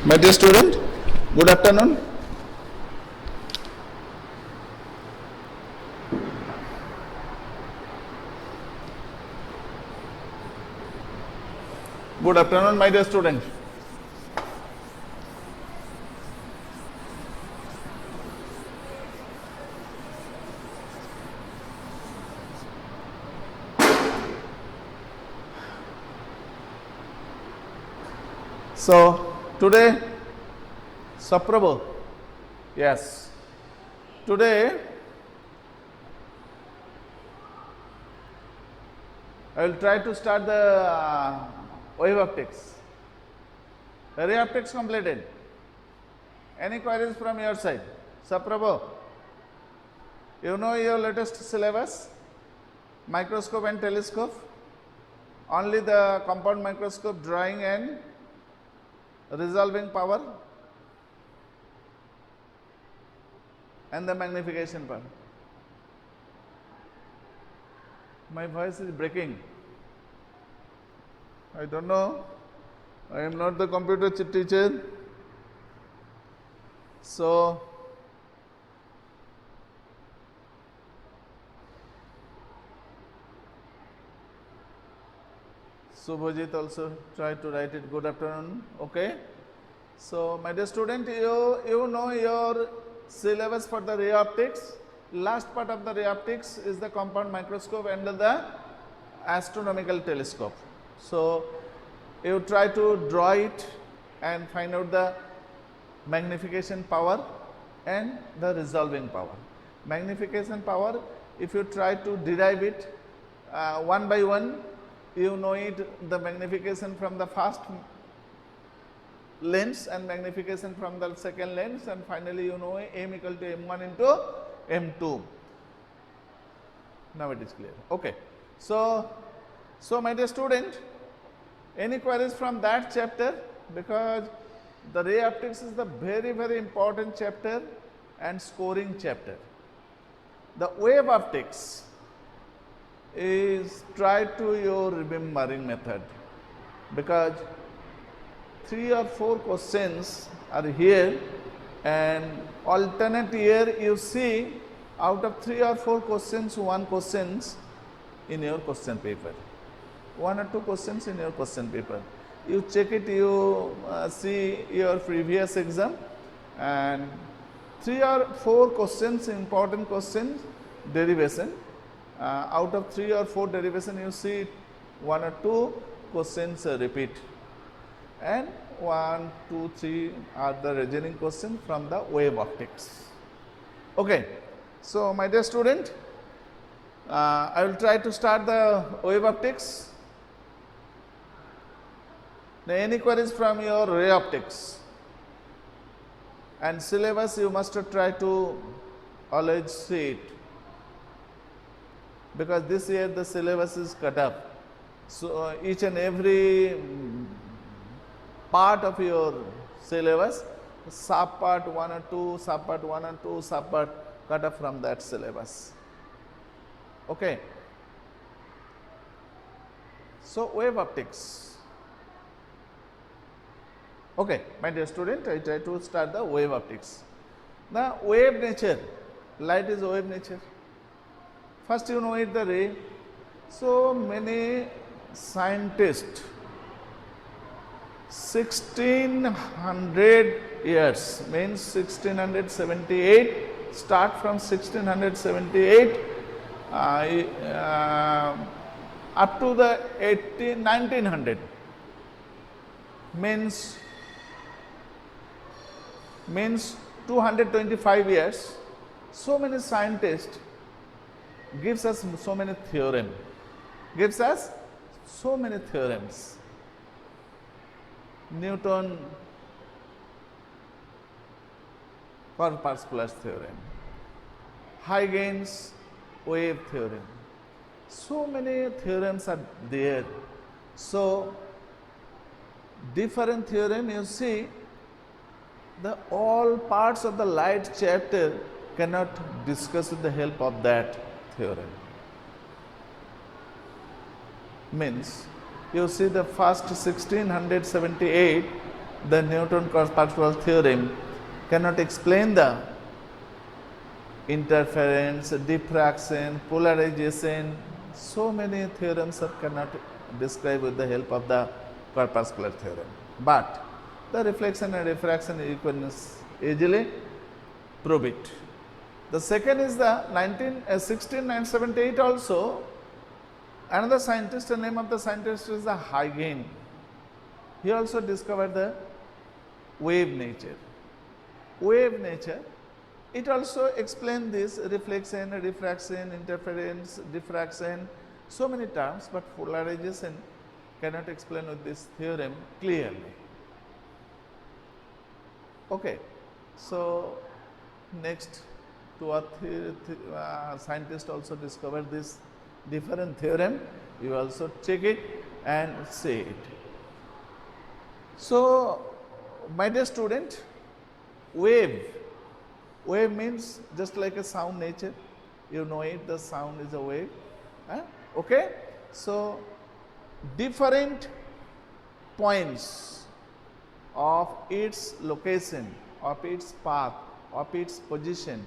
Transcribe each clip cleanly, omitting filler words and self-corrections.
My dear student, good afternoon. Good afternoon, my dear student. So, today, Saprabhu, yes, today I will try to start the wave optics. Ray optics completed. Any queries from your side? Saprabhu, you know your latest syllabus? Microscope and telescope? Only the compound microscope drawing and resolving power and the magnification power. My voice is breaking. I don't know. I am not the computer teacher. So, Subhajit also try to write it. Good afternoon. Okay. So, my dear student, you know your syllabus for the ray optics. Last part of the ray optics is the compound microscope and the astronomical telescope. So, you try to draw it and find out the magnification power and the resolving power. Magnification power, if you try to derive it one by one, you know it, the magnification from the first lens and magnification from the second lens, and finally you know m equal to m1 into m2. Now it is clear. Okay. So my dear student, any queries from that chapter? Because the ray optics is the very, very important chapter and scoring chapter. The wave optics is try to your remembering method, because 3 or 4 questions are here and alternate year you see out of 3 or 4 questions, 1 questions in your question paper, 1 or 2 questions in your question paper. You check it, you see your previous exam, and 3 or 4 questions, important questions, derivation. Out of 3 or 4 derivation, you see 1 or 2 questions repeat, and 1, 2, 3 are the remaining questions from the wave optics. Okay. So, my dear student, I will try to start the wave optics. Now, any queries from your ray optics and syllabus, you must try to always see it, because this year the syllabus is cut up. So, each and every part of your syllabus, sub part 1 or 2, sub part 1 and 2, sub part cut up from that syllabus. Okay. So, wave optics. Okay, my dear student, I try to start the wave optics. Now, wave nature, light is wave nature. First you know it, the ray. So many scientists, 1600 years, means 1678, start from 1678 up to the 1900, means 225 years. So many scientists gives us so many theorems, Newton corpuscular theorem, Huygens wave theorem, so many theorems are there. So different theorem, you see, the all parts of the light chapter cannot discuss with the help of that theorem. Means you see the first 1678 the Newton corpuscular theorem cannot explain the interference, diffraction, polarization. So many theorems are cannot describe with the help of the corpuscular theorem. But the reflection and refraction equations easily prove it. The second is the 1678 also. Another scientist, the name of the scientist is the Huygens. He also discovered the wave nature. Wave nature, it also explains this reflection, refraction, interference, diffraction, so many terms, but polarization cannot explain with this theorem clearly. Okay, so next two or three scientists also discovered this different theorem. You also check it and see it. So, my dear student, wave means just like a sound nature. You know it, the sound is a wave. Okay? So, different points of its location, of its path, of its position,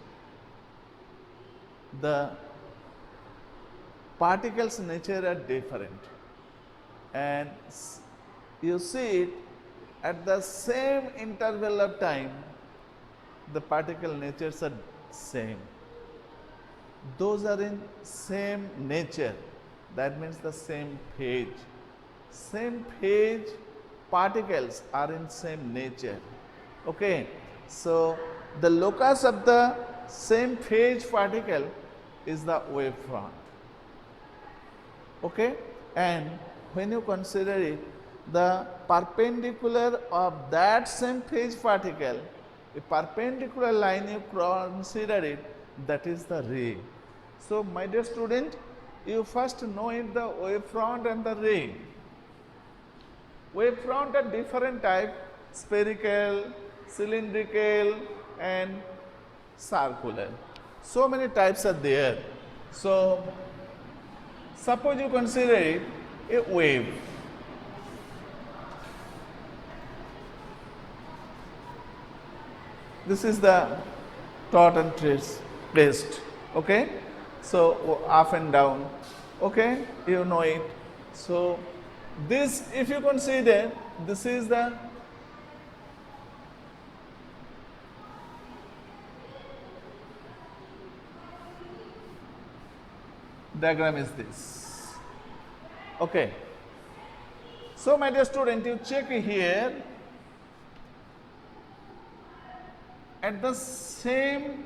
the particles nature are different, and you see it at the same interval of time, the particle natures are same. Those are in same nature, that means the same phase. Same phase particles are in same nature. Okay, so the locus of the same phase particle is the wave front. Okay, and when you consider it, the perpendicular of that same phase particle, a perpendicular line you consider it, that is the ray. So, my dear student, you first know it, the wave front and the ray. Wave front are different type: spherical, cylindrical, and circular. So many types are there. So, suppose you consider it a wave. This is the taut and twist. Okay, so up and down. Okay, you know it. So this, if you consider, this is the diagram is this. Okay. So my dear student, you check here, at the same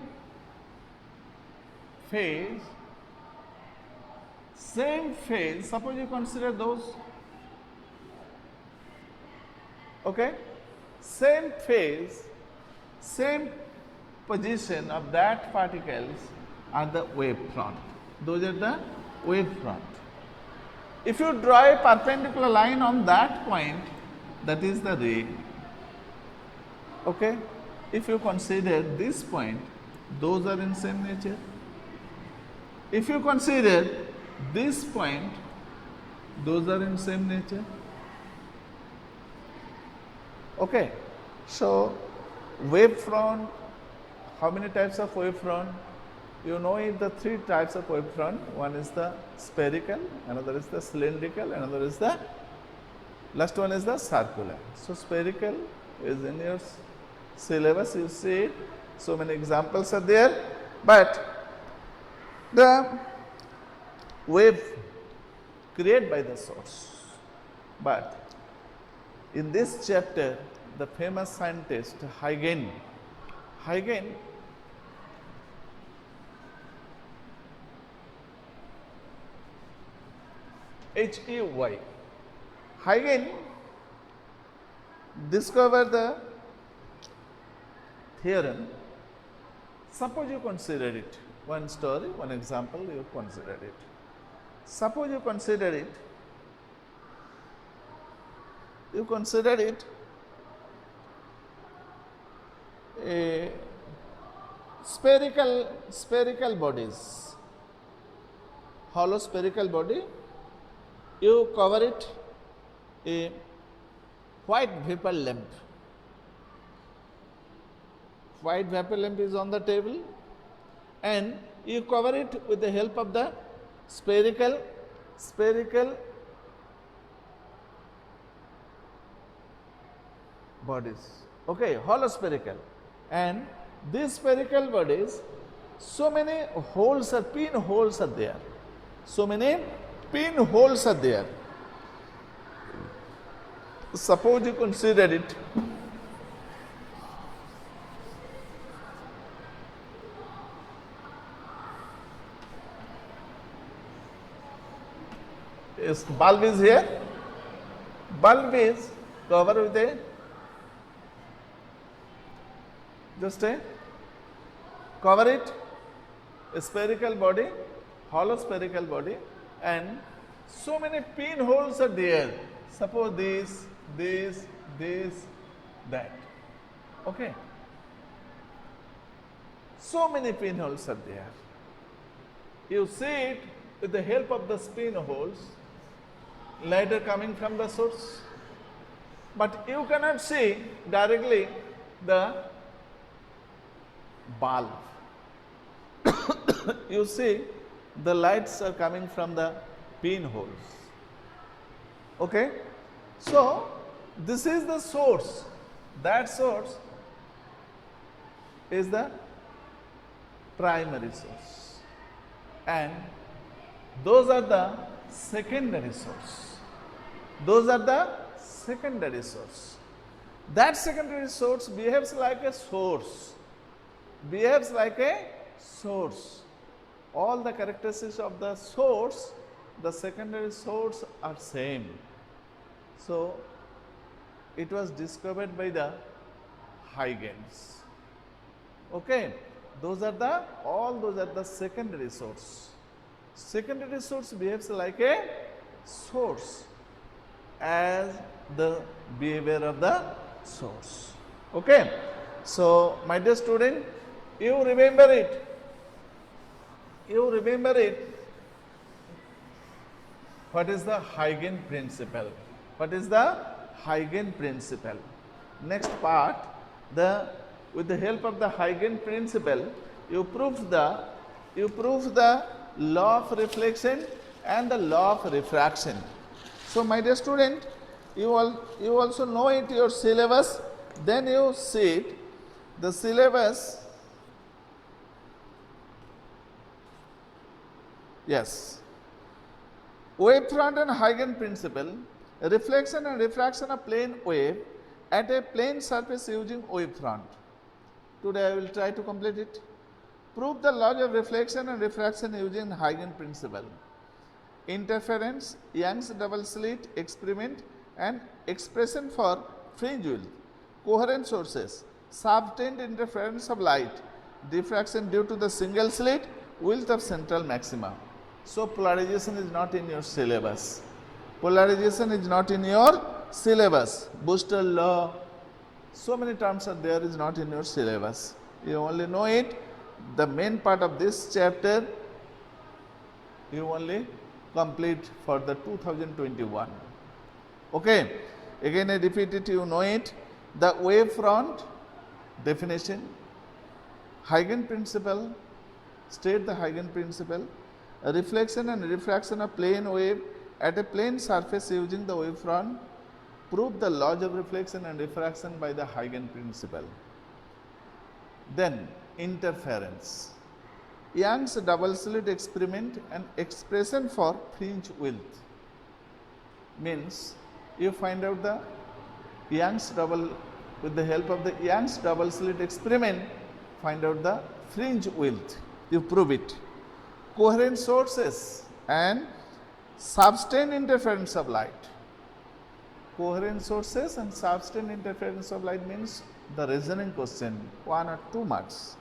phase, suppose you consider those, okay, same phase, same position of that particles are the wave front. Those are the wave front. If you draw a perpendicular line on that point, that is the ray. Okay, if you consider this point, those are in same nature. If you consider this point, those are in same nature. Okay, so wave front, how many types of wave front? You know it, the three types of wave front. One is the spherical, another is the cylindrical, another is the last one is the circular. So spherical is in your syllabus, you see it. So many examples are there, but the wave created by the source. But in this chapter, the famous scientist Huygens, H-E-Y, Huygens discovered the theorem. Suppose you consider it, one story, one example, you consider it. Suppose you consider it a spherical bodies, hollow spherical body, you cover it a white vapor lamp, white vapor lamp is on the table, and you cover it with the help of the spherical bodies, okay, hollow spherical, and these spherical bodies, so many holes are, pinholes are there, so many pinholes are there. Suppose you consider it, bulb is here, bulb is covered with a cover it, a spherical body, hollow spherical body, and so many pinholes are there. Suppose this, that. Okay. So many pinholes are there. You see it with the help of the pinholes, light are coming from the source, but you cannot see directly the bulb. You see the lights are coming from the pinholes. Okay. So this is the source. That source is the primary source, and those are the secondary source. Those are the secondary source. That secondary source behaves like a source. Behaves like a source. All the characteristics of the source, the secondary source are same. So it was discovered by the Huygens. Okay, those are the secondary source. Secondary source behaves like a source as the behavior of the source. Okay. So my dear student, you remember it. What is the Huygens principle? What is the Huygens principle? Next part, with the help of the Huygens principle, you prove the law of reflection and the law of refraction. So my dear student, you also know it, your syllabus. Then you see it, the syllabus. Yes. Wave front and Huygens principle, reflection and refraction of plane wave at a plane surface using wave front. Today I will try to complete it. Prove the laws of reflection and refraction using Huygens principle. Interference, Young's double slit experiment and expression for fringe width. Coherent sources, subtend interference of light, diffraction due to the single slit, width of central maxima. So polarization is not in your syllabus. Polarization is not in your syllabus. Booster law, so many terms are there, is not in your syllabus. You only know it. The main part of this chapter you only complete for the 2021. Okay. Again I repeat it, you know it. The wave front definition, Huygens principle, state the Huygens principle, reflection and refraction of plane wave at a plane surface using the wave front, prove the laws of reflection and refraction by the Huygens principle. Then interference, Young's double slit experiment and expression for fringe width, means you find out the Young's double, with the help of the Young's double slit experiment, find out the fringe width, you prove it. Coherent sources and sustained interference of light. Coherent sources and sustained interference of light means the reasoning question, 1 or 2 marks.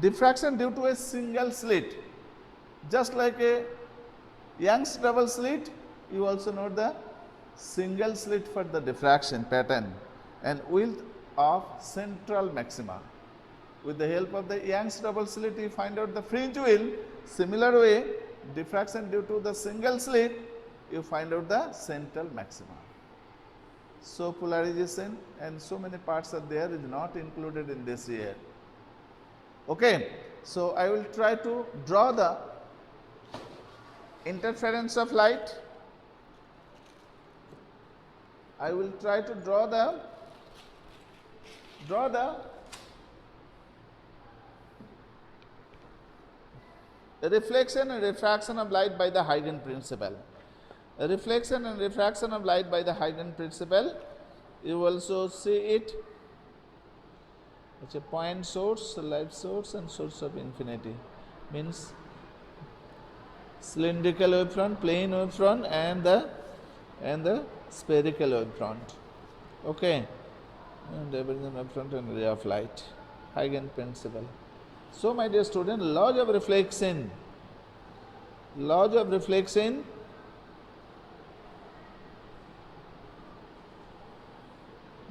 Diffraction due to a single slit, just like a Young's double slit, you also know the single slit for the diffraction pattern and width of central maxima. With the help of the Young's double slit, you find out the fringe width. Similar way, diffraction due to the single slit, you find out the central maxima. So polarization and so many parts are there, is not included in this year. Okay, so I will try to draw the interference of light. I will try to draw the reflection and refraction of light by the Huygens principle. Reflection and refraction of light by the Huygens principle. You also see it. It's a point source, light source, and source of infinity. Means cylindrical wavefront, plane wavefront, and the spherical wavefront. Okay, and divergent wavefront and ray of light. Huygens principle. So, my dear student, laws of reflection. Laws of reflection.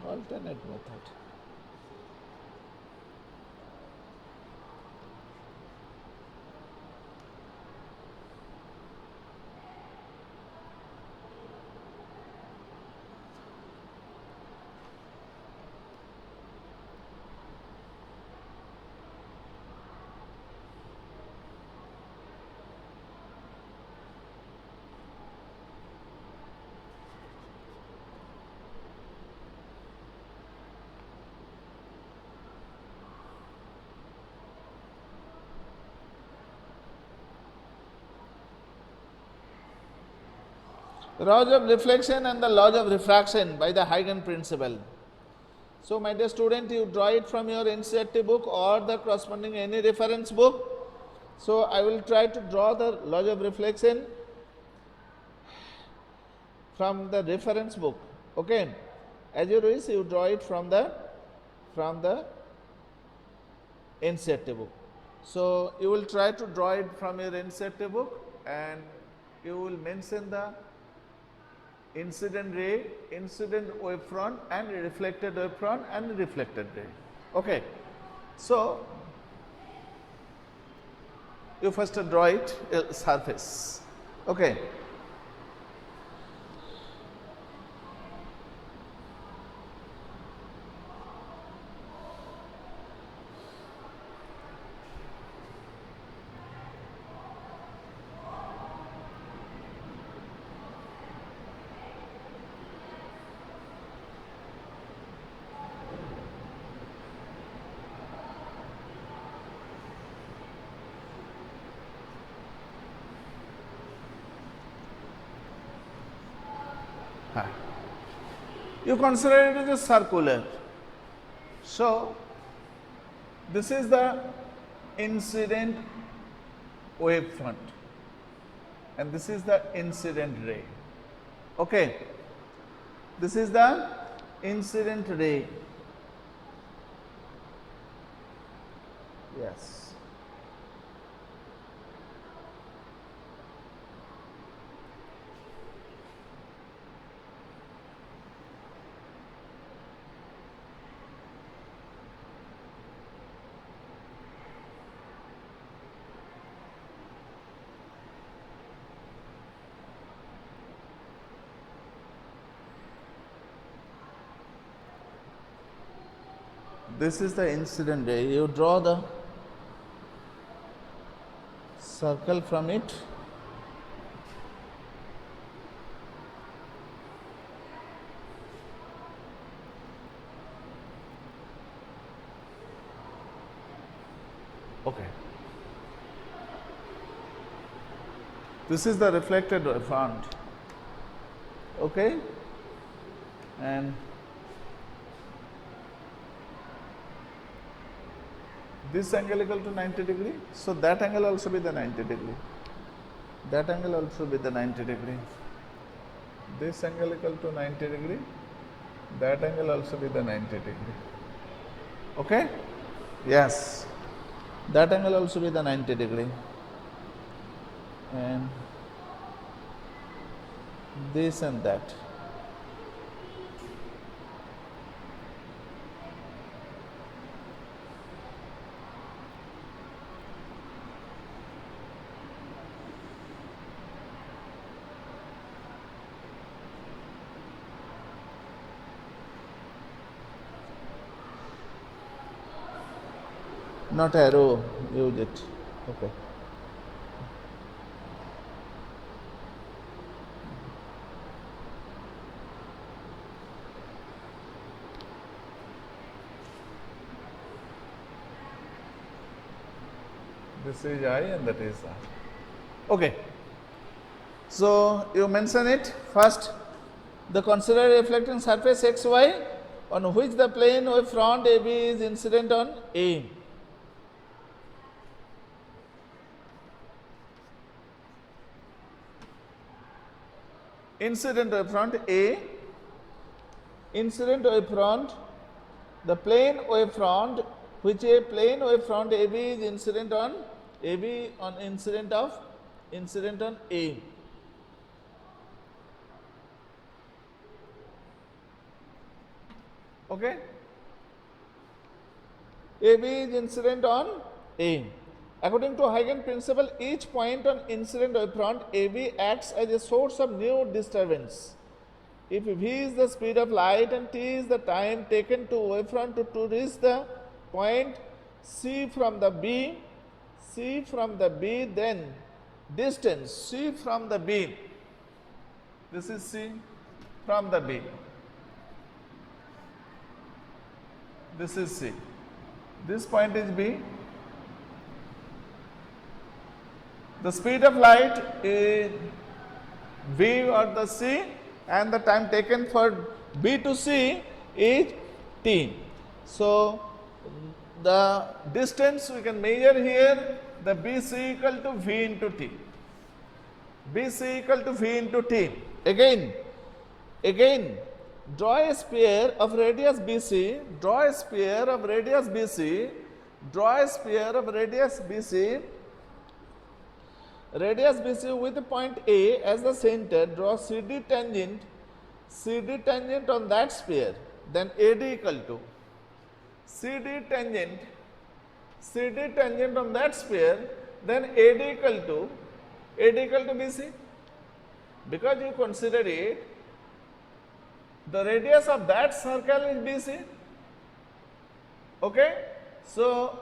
Alternate method. Laws of reflection and the laws of refraction by the Huygens principle. So, my dear student, you draw it from your NCERT book or the corresponding any reference book. So, I will try to draw the laws of reflection from the reference book. Okay, as you wish, you draw it from the NCERT book. So, you will try to draw it from your NCERT book, and you will mention the incident ray, incident wavefront, and reflected wavefront and reflected ray. Okay, so you first draw it surface. Okay. You consider it as a circular. So, this is the incident wavefront and this is the incident ray. Okay, this is the incident ray. Yes. This is the incident ray. You draw the circle from it. Okay. This is the reflected front. Okay. And this angle equal to 90 degree. So that angle also be the 90 degree. That angle also be the 90 degree. This angle equal to 90 degree. That angle also be the 90 degree. Okay? Yes. That angle also be the 90 degree. And this and that. Not arrow, use it. Okay. This is I and that is R. Okay. So you mention it first. The considered reflecting surface xy on which the plane wave front AB is incident on A. Incident wave front A, incident wave front, the plane wave front, which a plane wave front AB is incident on AB on incident on A. Okay. AB is incident on A. According to Huygens principle, each point on incident wavefront AB acts as a source of new disturbance. If v is the speed of light and t is the time taken to wavefront to reach the point C from the B, then distance C from the B, this is C from the B, this is C, this point is B. The speed of light is v or the C, and the time taken for B to C is t. So the distance we can measure here, the BC equal to V into T. BC equal to V into T. Again, draw a sphere of radius BC, draw a sphere of radius BC, draw a sphere of radius BC, with the point A as the center, draw CD tangent on that sphere, then AD equal to CD tangent on that sphere, then AD equal to BC. Because you consider it, the radius of that circle is BC. Okay, so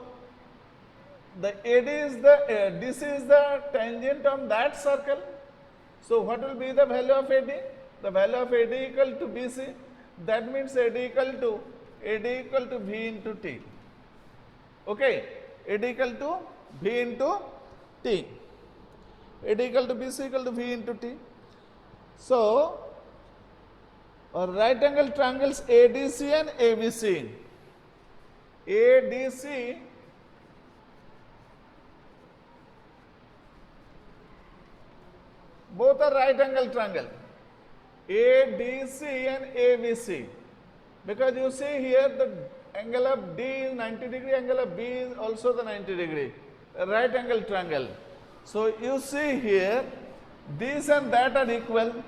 the AD is the DC is the tangent on that circle. So what will be the value of AD? The value of AD equal to BC. That means AD equal to V into T. Okay, AD equal to V into T. AD equal to BC equal to V into T. So right angle triangles ADC and ABC. ADC both are right angle triangle, ADC and ABC, because you see here the angle of D is 90 degree, angle of B is also the 90 degree, a right angle triangle. So you see here this and that are equal,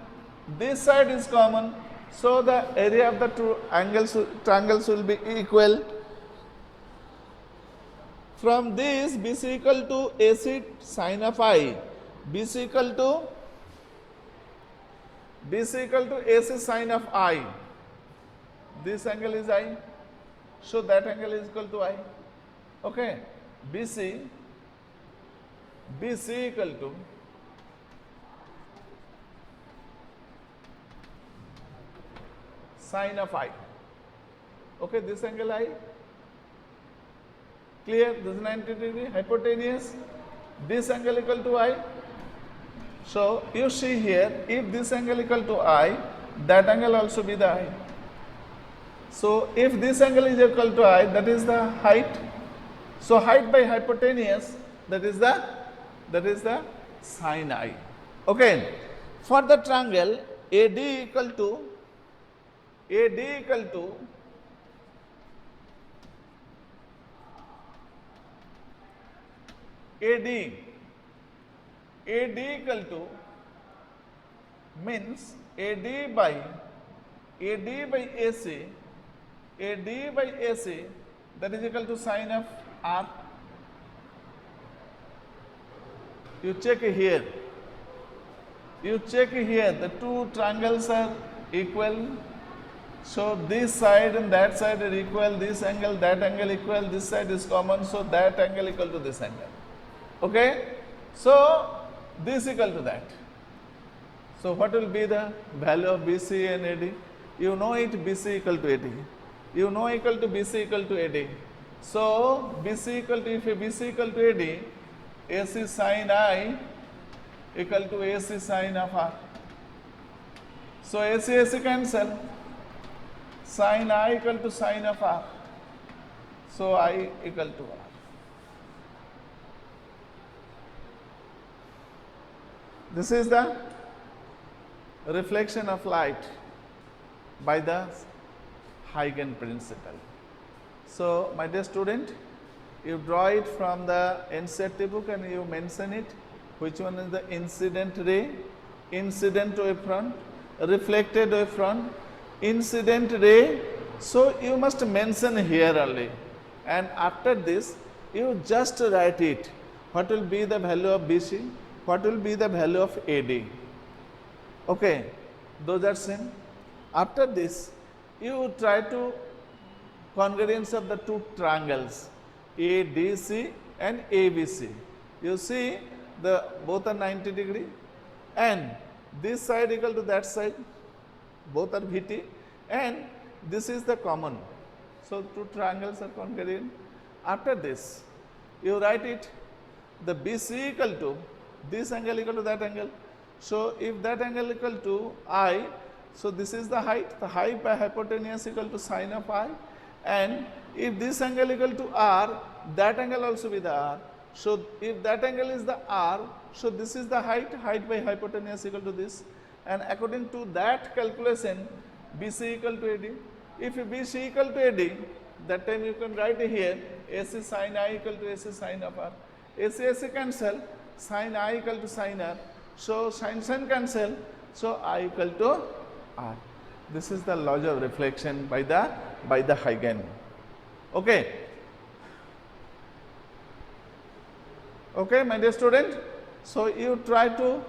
this side is common, so the area of the two triangles will be equal. From this BC equal to AC sine of I, BC equal to AC sine of I. This angle is I, so that angle is equal to I. Okay, BC equal to sine of I. Okay, this angle I. Clear? This is 90 degree hypotenuse. This angle equal to I. So you see here, if this angle equal to I, that angle also be the I. So if this angle is equal to I, that is the height. So height by hypotenuse, that is the sine I. Okay. For the triangle AD equal to AD equal to means AD by AC, that is equal to sine of R. You check here, the two triangles are equal, So this side and that side are equal, this angle, that angle equal, this side is common, so that angle equal to this angle. Okay? So this equal to that. So what will be the value of BC and AD? You know it, BC equal to AD. You know equal to BC equal to AD. So BC equal to, if BC equal to AD, AC sin I equal to AC sin of R. So AC cancel. Sin I equal to sin of R. So I equal to R. This is the reflection of light by the Huygens principle. So my dear student, you draw it from the NCERT book and you mention it. Which one is the incident ray, incident wavefront, reflected wavefront, incident ray. So you must mention here only, and after this you just write it. What will be the value of BC? What will be the value of AD? Okay, those are same. After this, you try to congruence of the two triangles ADC and ABC. You see the both are 90 degree, and this side equal to that side, both are VT, and this is the common. So two triangles are congruent. After this, you write it, the BC equal to this angle equal to that angle. So if that angle equal to I, so this is the height by hypotenuse equal to sine of I, and if this angle equal to R, that angle also be the R. So if that angle is the R, so this is the height by hypotenuse equal to this, and according to that calculation, BC equal to AD. If BC equal to AD, that time you can write here AC sin I equal to AC sin of R. AC cancel, sin I equal to sin R. So sin cancel, so I equal to R. This is the law of reflection by the Huygens. Okay. Okay, my dear student. So you try to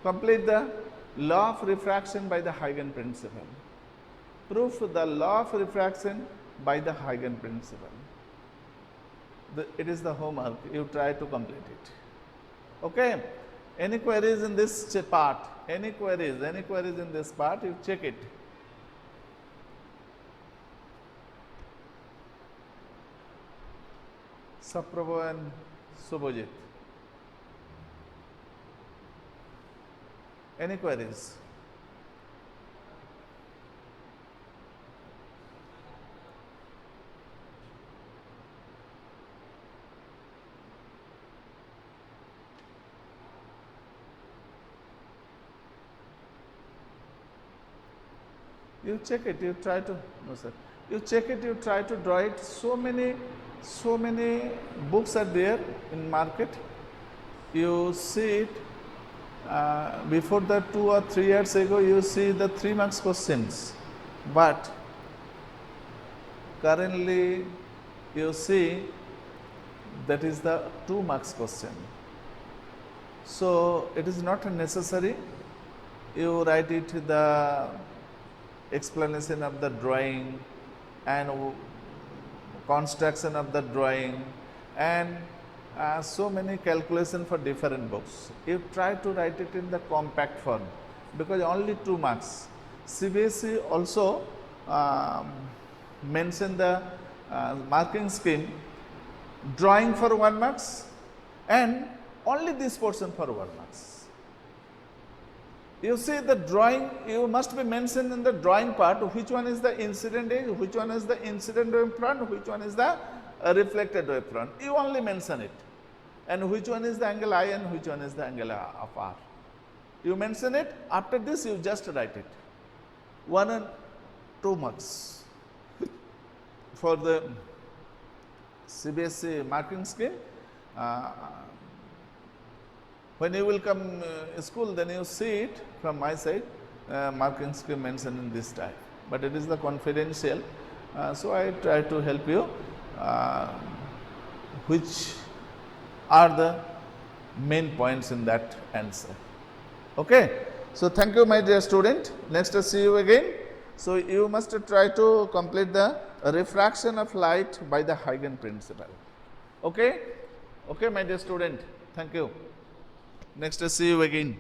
complete the law of refraction by the Huygens principle. Proof the law of refraction by the Huygens principle. It is the homework. You try to complete it. Okay. Any queries in this part? Any queries in this part? You check it. Saprabhu and Subhojit. Any queries? You check it, you try to, no sir, you check it, you try to draw it. So many books are there in market. You see it, before the 2 or 3 years ago, you see the 3 marks questions, but currently you see that is the 2 marks question. So it is not necessary you write it the explanation of the drawing and construction of the drawing and so many calculation for different books. You try to write it in the compact form because only 2 marks. CBSE also mention the marking scheme, drawing for 1 marks and only this portion for 1 marks. You see the drawing, you must be mentioned in the drawing part which one is the incident edge, which one is the incident wave front, which one is the reflected wave front. You only mention it. And which one is the angle I and which one is the angle of R. You mention it, after this you just write it. 1 and 2 marks for the CBSE marking scheme. When you will come school, then you see it from my side, marking scheme mentioned in this type. But it is the confidential, so I try to help you which are the main points in that answer. Okay. So thank you, my dear student. Next, see you again. So you must try to complete the refraction of light by the Huygens principle. Okay? Okay, my dear student. Thank you. Next, see you again.